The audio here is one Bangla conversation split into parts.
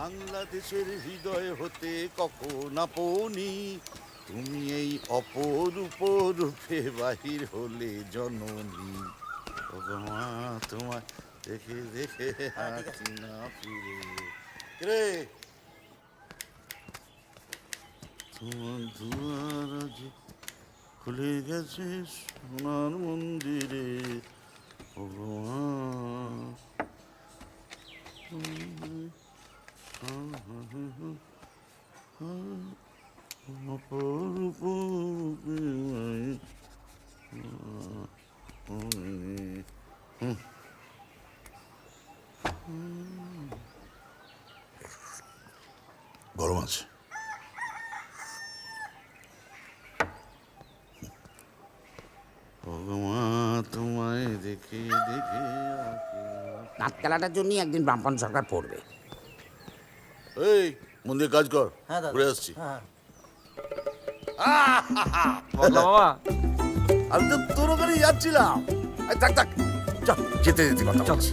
বাংলাদেশের হৃদয় হতে কখন আপনি, তুমি এই অপরূপ রূপে বাহির হলে জননী। ভগমা তোমায় দেখে দেখে হাসি না ফিরে রে, তোমার দুয়ার আজ খুলে গেছে সোনার মন্দিরে। ভগবান গরম আছে। ভগবান তোমায় দেখে দেখে নাট খেলাটার জন্যই একদিন বামপন সরকার পড়বে। এই মন্দির কাজ কর, ঘুরে আসছি। বাবা আমি তো তোর ওখানে যাচ্ছিলাম। থাক থাক, চল যেতে যেতে কথা বলছি।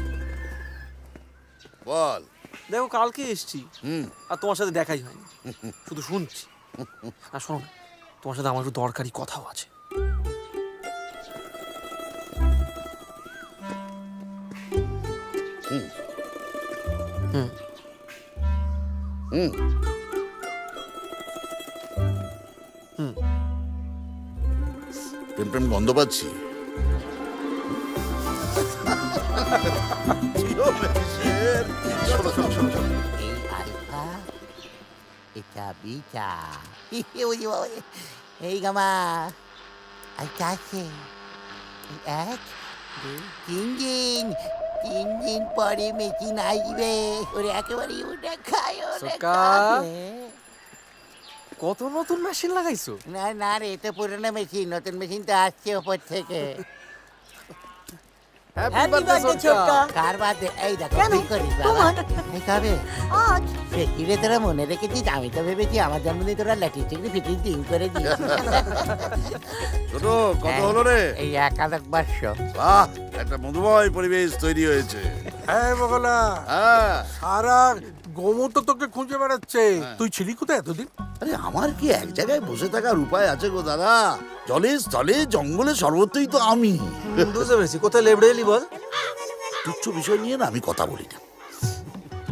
বল। দেখো কালকে এসছি হুম, আর তোমার সাথে দেখাই হয়নি, শুধু শুনছি। আর শোনো না, তোমার সাথে আমার একটু দরকারি কথাও আছে। হুম হুম হুম হুম প্রেম প্রেম গন্ধ পাচ্ছি। শোনো শোনো শোনো শোনো, এই আলফা, এটা বিটা, এই গামা, আইটা আছে। এক, দুই, তিন দিন পরে মেচিন আসবে। ওরে একেবারে ওটা খায়, ওটা সকা। খাবে। কত নতুন মেশিন লাগাইছো? না না রে, এটা পুরনো মেশিন, নতুন মেশিন তো আসছে ওপর থেকে। হ্যাপি বার্থডে ছোটকা। কার বাদে? এই দেখো কেন? কি করিস বাবা? তোমার? এই কবে? আজ সে কি রে, তোরা মনে রেখেছিস? আমি তো ভেবেছি আমার জন্মদিন তোরা লাঠি চিংড়ি ফিটিং টিং করে দিস। ছোট কত হলো রে? এই 1001 বর্ষ। বাহ, একটা মধুময় পরিবেশ তৈরি হয়েছে। হ্যাঁ বগলা, হ্যাঁ, সারা গোমর তো তোকে খুঁজে বেড়াচ্ছে। তুই ছিলি কোথায় এতদিন? আরে আমার কি এক জায়গায় বসে থাকার উপায় আছে গো দাদা? জলে স্থলে জঙ্গলে সর্বত্রই তো আমি। বুঝতে পেরেছি, কোথায় লেবড়ে এলি বল? তুচ্ছ বিষয় নিয়ে না আমি কথা বলি না।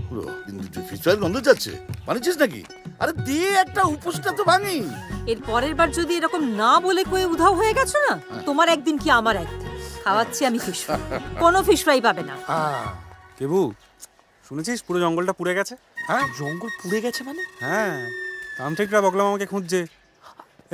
পুরো কিন্তু ফিসফাইল গন্ধ যাচ্ছে, বানিয়েছিস নাকি? আরে দিয়ে একটা উপোসটা তো ভাঙি। এর পরের বার যদি এরকম না বলে কয়ে উধাও হয়ে গেছো না, তোমার একদিন কি আমার একদিন। খাওয়াচ্ছি আমি ফিশ ফ্রাই, কোনো ফিশ ফ্রাই পাবে না। কেবু, শুনেছিস পুরো জঙ্গলটা পুড়ে গেছে? হ্যাঁ, জঙ্গল পুড়ে গেছে মানে? হ্যাঁ, তান্ত্রিকরা বগলাম আমাকে খুঁজছে।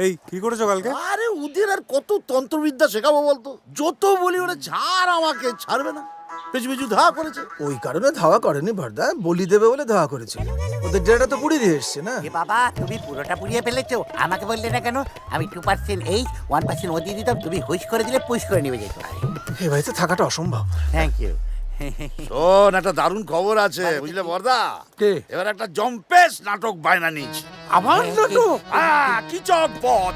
এই কি করেছো কালকে? আরে ওদের আর কত তন্ত্রবিদ্যা শেখাবো বলতো? যত বলি ওরা ছাড়, আমাকে ছাড়বে না। পেছু পেছু ধা করেছে। ওই কারণে ধাওয়া করেনি ভরদা, বলি দেবে বলে ধাওয়া করেছিল। ওদের ডেটা তো পুড়িয়ে দিয়ে এসছে না। এ বাবা, তুমি পুরোটা পুড়িয়ে ফেলেছো। আমাকে বললে না কেন? আমি 2% এই 1% ও দিয়ে দিতাম, তুমি হুশ করে দিলে পুশ করে নিবে যেত। এ বাড়িতে থাকাটা অসম্ভব। Thank you. শোন, একটা দারুণ খবর আছে বুঝলে বর্দা? কে? এবার একটা জম্পেশ নাটক বায়না নিয়েছি। আবার নাটক? কি চকপথ।